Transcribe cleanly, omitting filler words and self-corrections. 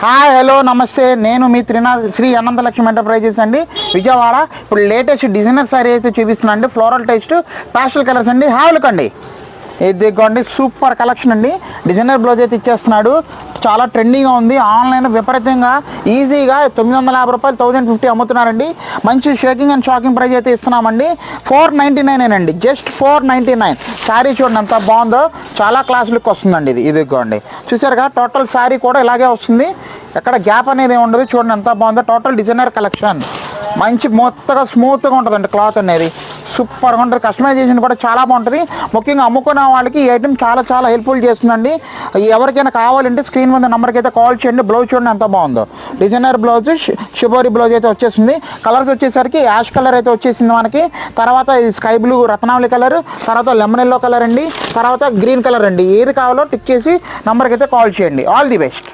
Hi hello నమస్తే, నేను మీ Shri Ananthalakshmi enterprises అండి, విజయవాడ. ఇప్పుడు లేటెస్ట్ డిజైనర్ సారీ అయితే చూపిస్తున్నా అండి. ఫ్లోరల్ టెక్స్ట్ ప్యాస్టల్ కలర్స్ అండి. హాయ్ లుక్ అండి, ఇదిగోండి సూపర్ కలెక్షన్ అండి. డిజైనర్ బ్లౌజ్ అయితే ఇచ్చేస్తున్నాడు. చాలా ట్రెండింగ్గా ఉంది. ఆన్లైన్ విపరీతంగా ఈజీగా 950 రూపాయలు 1050 అమ్ముతున్నారండి. మంచి షేకింగ్ అండ్ షాకింగ్ ప్రైస్ అయితే ఇస్తున్నామండి. 499 అండి, జస్ట్ 499. శారీ చూడండి ఎంత బాగుందో, చాలా క్లాస్ లుక్ వస్తుందండి. ఇదిగోండి చూసారుగా, టోటల్ శారీ కూడా ఇలాగే వస్తుంది. ఎక్కడ గ్యాప్ అనేది ఉండదు. చూడండి ఎంత బాగుందో. టోటల్ డిజైనర్ కలెక్షన్, మంచి మొత్తగా స్మూత్గా ఉంటుందండి. క్లాత్ అనేది సూపర్గా ఉంటుంది. కస్టమైజేషన్ కూడా చాలా బాగుంటుంది. ముఖ్యంగా అమ్ముకున్న వాళ్ళకి ఈ ఐటమ్ చాలా హెల్ప్ఫుల్ చేస్తుందండి. ఎవరికైనా కావాలంటే స్క్రీన్ మీద నెంబర్కి అయితే కాల్ చేయండి. బ్లౌజ్ చూడండి ఎంత బాగుందో. డిజైనర్ బ్లౌజ్, షిబోరి బ్లౌజ్ అయితే వచ్చేసింది. కలర్స్ వచ్చేసరికి యాష్ కలర్ అయితే వచ్చేసింది మనకి. తర్వాత స్కై బ్లూ రత్నావళి కలర్, తర్వాత లెమన్ ఎల్లో కలర్ అండి, తర్వాత గ్రీన్ కలర్ అండి. ఏది కావాలో టిక్ చేసి నెంబర్కి అయితే కాల్ చేయండి. All the best.